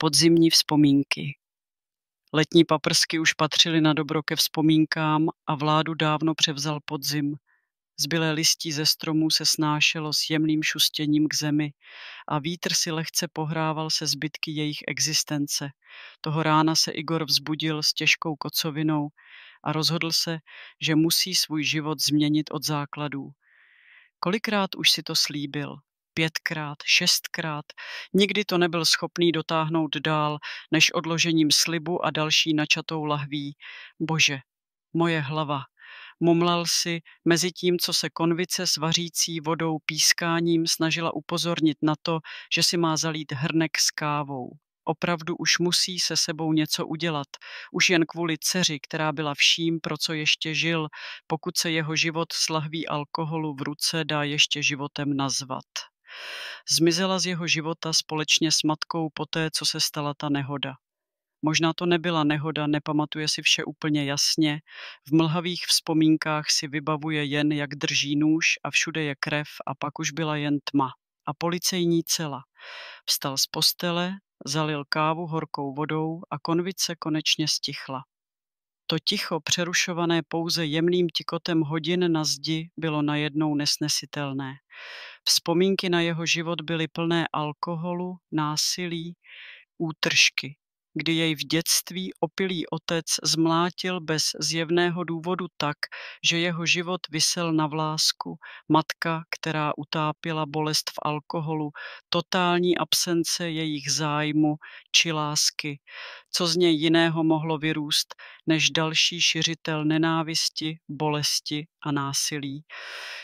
Podzimní vzpomínky. Letní paprsky už patřily na dobro ke vzpomínkám a vládu dávno převzal podzim. Zbylé listí ze stromů se snášelo s jemným šustěním k zemi a vítr si lehce pohrával se zbytky jejich existence. Toho rána se Igor vzbudil s těžkou kocovinou a rozhodl se, že musí svůj život změnit od základů. Kolikrát už si to slíbil? 5krát, 6krát. Nikdy to nebyl schopný dotáhnout dál, než odložením slibu a další načatou lahví. Bože, moje hlava. Mumlal si mezi tím, co se konvice s vařící vodou pískáním snažila upozornit na to, že si má zalít hrnek s kávou. Opravdu už musí se sebou něco udělat, už jen kvůli dceři, která byla vším, pro co ještě žil, pokud se jeho život s lahví alkoholu v ruce dá ještě životem nazvat. Zmizela z jeho života společně s matkou poté, co se stala ta nehoda. Možná to nebyla nehoda, nepamatuje si vše úplně jasně, v mlhavých vzpomínkách si vybavuje jen, jak drží nůž a všude je krev a pak už byla jen tma a policejní cela. Vstal z postele, zalil kávu horkou vodou a konvice konečně stichla. To ticho, přerušované pouze jemným tikotem hodin na zdi, bylo najednou nesnesitelné. Vzpomínky na jeho život byly plné alkoholu, násilí, útržky, kdy jej v dětství opilý otec zmlátil bez zjevného důvodu tak, že jeho život visel na vlásku, matka, která utápěla bolest v alkoholu, totální absence jejich zájmu či lásky. Co z něj jiného mohlo vyrůst, než další šiřitel nenávisti, bolesti a násilí.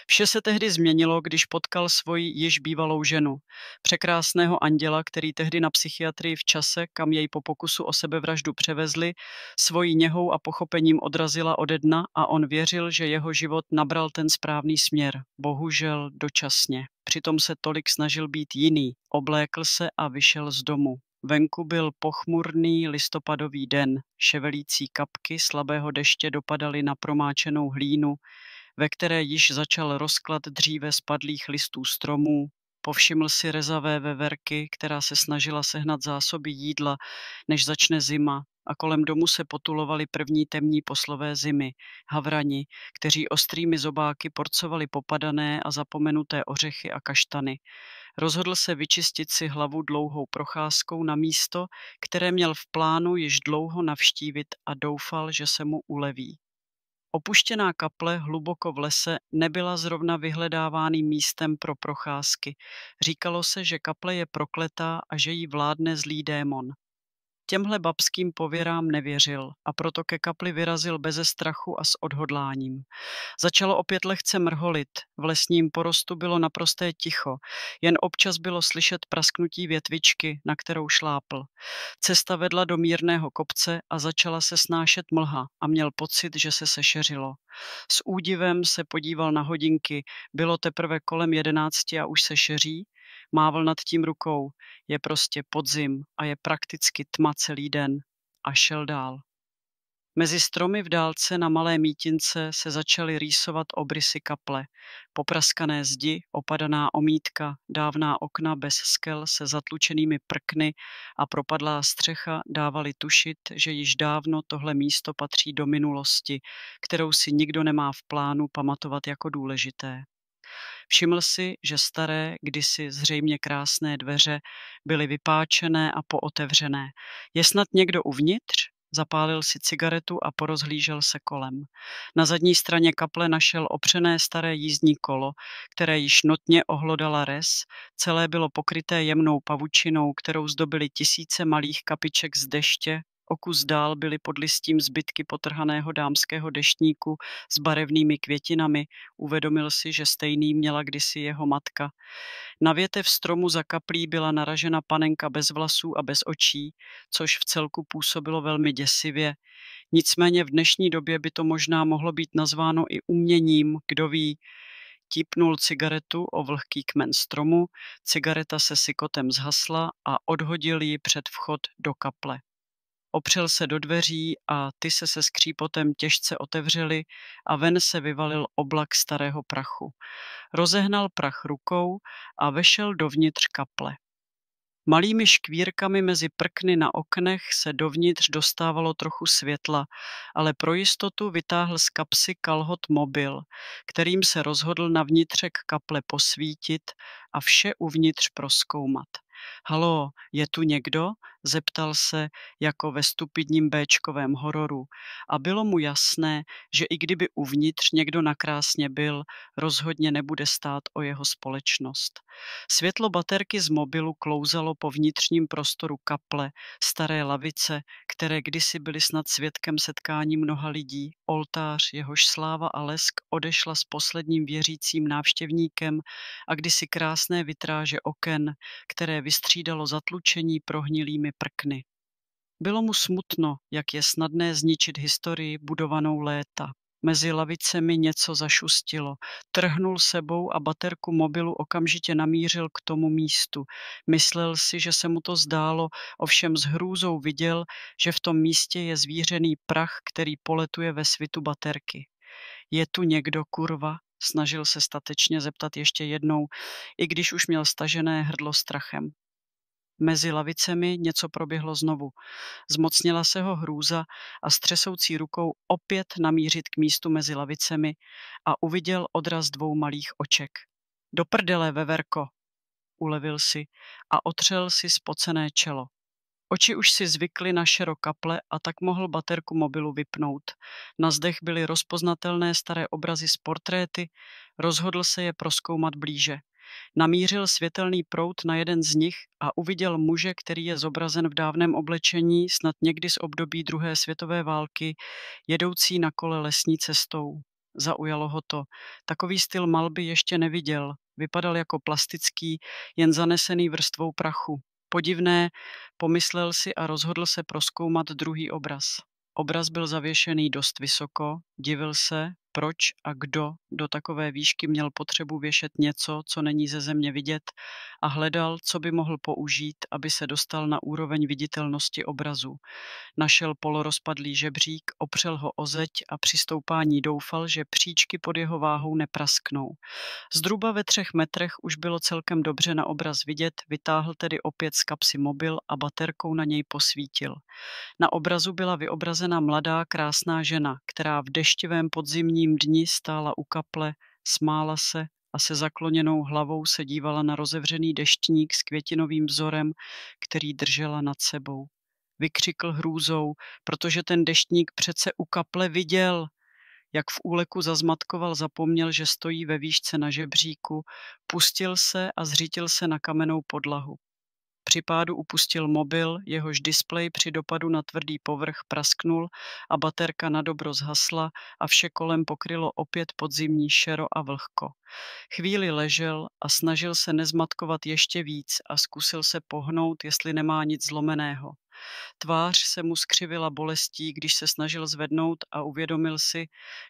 Vše se tehdy změnilo, když potkal svoji již bývalou ženu. Překrásného anděla, který tehdy na psychiatrii v čase, kam jej po pokusu o sebevraždu převezli, svojí něhou a pochopením odrazila ode dna a on věřil, že jeho život nabral ten správný směr. Bohužel dočasně. Přitom se tolik snažil být jiný. Oblékl se a vyšel z domu. Venku byl pochmurný listopadový den. Ševelící kapky slabého deště dopadaly na promáčenou hlínu, ve které již začal rozklad dříve spadlých listů stromů. Povšiml si rezavé veverky, která se snažila sehnat zásoby jídla, než začne zima, a kolem domu se potulovali první temní poslové zimy, havrani, kteří ostrými zobáky porcovali popadané a zapomenuté ořechy a kaštany. Rozhodl se vyčistit si hlavu dlouhou procházkou na místo, které měl v plánu již dlouho navštívit a doufal, že se mu uleví. Opuštěná kaple hluboko v lese nebyla zrovna vyhledáváným místem pro procházky. Říkalo se, že kaple je prokletá a že jí vládne zlý démon. Těmhle babským pověrám nevěřil a proto ke kapli vyrazil beze strachu a s odhodláním. Začalo opět lehce mrholit, v lesním porostu bylo naprosté ticho, jen občas bylo slyšet prasknutí větvičky, na kterou šlápl. Cesta vedla do mírného kopce a začala se snášet mlha a měl pocit, že se sešeřilo. S údivem se podíval na hodinky, bylo teprve kolem 11 a už se šeří. Mávl nad tím rukou, je prostě podzim a je prakticky tma celý den. A šel dál. Mezi stromy v dálce na malé mítince se začaly rýsovat obrysy kaple. Popraskané zdi, opadaná omítka, dávná okna bez skel se zatlučenými prkny a propadlá střecha dávaly tušit, že již dávno tohle místo patří do minulosti, kterou si nikdo nemá v plánu pamatovat jako důležité. Všiml si, že staré, kdysi zřejmě krásné dveře byly vypáčené a pootevřené. Je snad někdo uvnitř? Zapálil si cigaretu a porozhlížel se kolem. Na zadní straně kaple našel opřené staré jízdní kolo, které již notně ohlodala res, celé bylo pokryté jemnou pavučinou, kterou zdobily tisíce malých kapiček z deště. O kus dál byly pod listím zbytky potrhaného dámského deštníku s barevnými květinami. Uvědomil si, že stejný měla kdysi jeho matka. Na větev stromu za kaplí byla naražena panenka bez vlasů a bez očí, což v celku působilo velmi děsivě. Nicméně v dnešní době by to možná mohlo být nazváno i uměním, kdo ví. Típnul cigaretu o vlhký kmen stromu, cigareta se sykotem zhasla a odhodil ji před vchod do kaple. Opřel se do dveří a ty se skřípotem těžce otevřely a ven se vyvalil oblak starého prachu. Rozehnal prach rukou a vešel dovnitř kaple. Malými škvírkami mezi prkny na oknech se dovnitř dostávalo trochu světla, ale pro jistotu vytáhl z kapsy kalhot mobil, kterým se rozhodl na vnitřek kaple posvítit a vše uvnitř prozkoumat. Haló, je tu někdo? Zeptal se jako ve stupidním béčkovém hororu a bylo mu jasné, že i kdyby uvnitř někdo nakrásně byl, rozhodně nebude stát o jeho společnost. Světlo baterky z mobilu klouzalo po vnitřním prostoru kaple, staré lavice, které kdysi byly snad svědkem setkání mnoha lidí, oltář, jehož sláva a lesk odešla s posledním věřícím návštěvníkem a kdysi krásné vitráže oken, které vystřídalo zatlučení prohnilými prkny. Bylo mu smutno, jak je snadné zničit historii budovanou léta. Mezi lavicemi něco zašustilo. Trhnul sebou a baterku mobilu okamžitě namířil k tomu místu. Myslel si, že se mu to zdálo, ovšem s hrůzou viděl, že v tom místě je zvířený prach, který poletuje ve svitu baterky. Je tu někdo, kurva? Snažil se statečně zeptat ještě jednou, i když už měl stažené hrdlo strachem. Mezi lavicemi něco proběhlo znovu. Zmocnila se ho hrůza a s třesoucí rukou opět namířit k místu mezi lavicemi a uviděl odraz dvou malých oček. Do prdele, veverko, ulevil si a otřel si spocené čelo. Oči už si zvykly na šero kaple a tak mohl baterku mobilu vypnout. Na zdech byly rozpoznatelné staré obrazy z portréty, rozhodl se je prozkoumat blíže. Namířil světelný proud na jeden z nich a uviděl muže, který je zobrazen v dávném oblečení, snad někdy z období druhé světové války, jedoucí na kole lesní cestou. Zaujalo ho to. Takový styl malby ještě neviděl. Vypadal jako plastický, jen zanesený vrstvou prachu. Podivné, pomyslel si a rozhodl se prozkoumat druhý obraz. Obraz byl zavěšený dost vysoko, divil se, proč a kdo do takové výšky měl potřebu věšet něco, co není ze země vidět, a hledal, co by mohl použít, aby se dostal na úroveň viditelnosti obrazu. Našel polorozpadlý žebřík, opřel ho o zeď a při stoupání doufal, že příčky pod jeho váhou neprasknou. Zhruba ve 3 metrech už bylo celkem dobře na obraz vidět, vytáhl tedy opět z kapsy mobil a baterkou na něj posvítil. Na obrazu byla vyobrazena mladá krásná žena, která v deštivém podzimním dni stála u kaple, smála se a se zakloněnou hlavou se dívala na rozevřený deštník s květinovým vzorem, který držela nad sebou. Vykřikl hrůzou, protože ten deštník přece u kaple viděl. Jak v úleku zazmatkoval, zapomněl, že stojí ve výšce na žebříku, pustil se a zřítil se na kamennou podlahu. Při pádu upustil mobil, jehož displej při dopadu na tvrdý povrch prasknul a baterka nadobro zhasla a vše kolem pokrylo opět podzimní šero a vlhko. Chvíli ležel a snažil se nezmatkovat ještě víc a zkusil se pohnout, jestli nemá nic zlomeného. Tvář se mu skřivila bolestí, když se snažil zvednout a uvědomil si,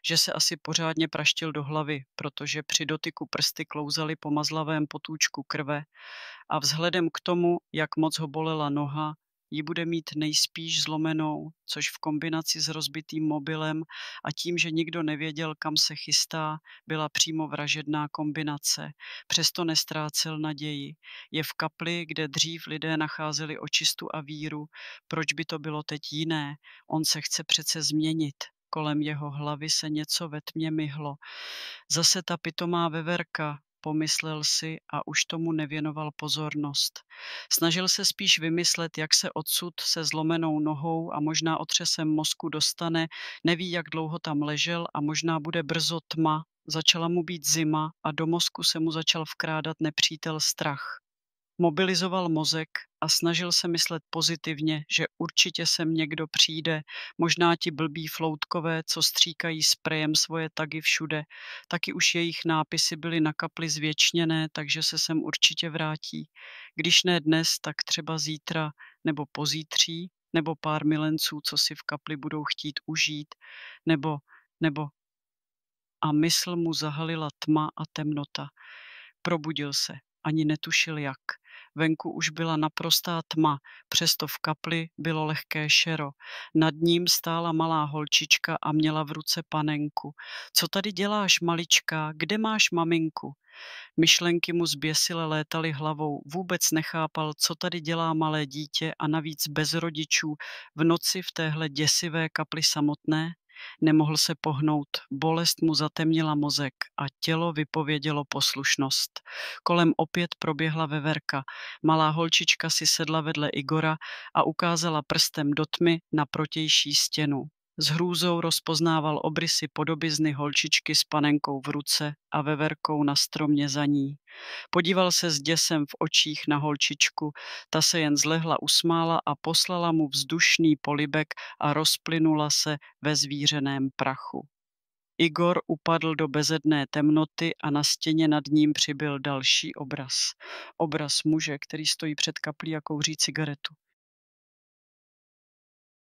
že se asi pořádně praštil do hlavy, protože při dotyku prsty klouzaly po mazlavém potůčku krve a vzhledem k tomu, jak moc ho bolela noha, ji bude mít nejspíš zlomenou, což v kombinaci s rozbitým mobilem a tím, že nikdo nevěděl, kam se chystá, byla přímo vražedná kombinace. Přesto nestrácel naději. Je v kapli, kde dřív lidé nacházeli očistu a víru. Proč by to bylo teď jiné? On se chce přece změnit. Kolem jeho hlavy se něco ve tmě myhlo. Zase ta pitomá veverka, pomyslel si a už tomu nevěnoval pozornost. Snažil se spíš vymyslet, jak se odsud se zlomenou nohou a možná otřesem mozku dostane, neví, jak dlouho tam ležel a možná bude brzo tma, začala mu být zima a do mozku se mu začal vkrádat nepřítel strach. Mobilizoval mozek a snažil se myslet pozitivně, že určitě sem někdo přijde, možná ti blbí floutkové, co stříkají sprejem svoje tagy všude, taky už jejich nápisy byly na kapli zvěčněné, takže se sem určitě vrátí. Když ne dnes, tak třeba zítra nebo pozítří, nebo pár milenců, co si v kapli budou chtít užít, nebo a mysl mu zahalila tma a temnota. Probudil se, ani netušil jak. Venku už byla naprostá tma, přesto v kapli bylo lehké šero. Nad ním stála malá holčička a měla v ruce panenku. Co tady děláš, maličká? Kde máš maminku? Myšlenky mu zběsile létaly hlavou, vůbec nechápal, co tady dělá malé dítě a navíc bez rodičů v noci v téhle děsivé kapli samotné. Nemohl se pohnout, bolest mu zatemnila mozek a tělo vypovědělo poslušnost. Kolem opět proběhla veverka. Malá holčička si sedla vedle Igora a ukázala prstem do tmy na protější stěnu. S hrůzou rozpoznával obrysy podobizny holčičky s panenkou v ruce a veverkou na stromě za ní. Podíval se s děsem v očích na holčičku, ta se jen zlehla usmála a poslala mu vzdušný polibek a rozplynula se ve zvířeném prachu. Igor upadl do bezedné temnoty a na stěně nad ním přibyl další obraz. Obraz muže, který stojí před kaplí a kouří cigaretu.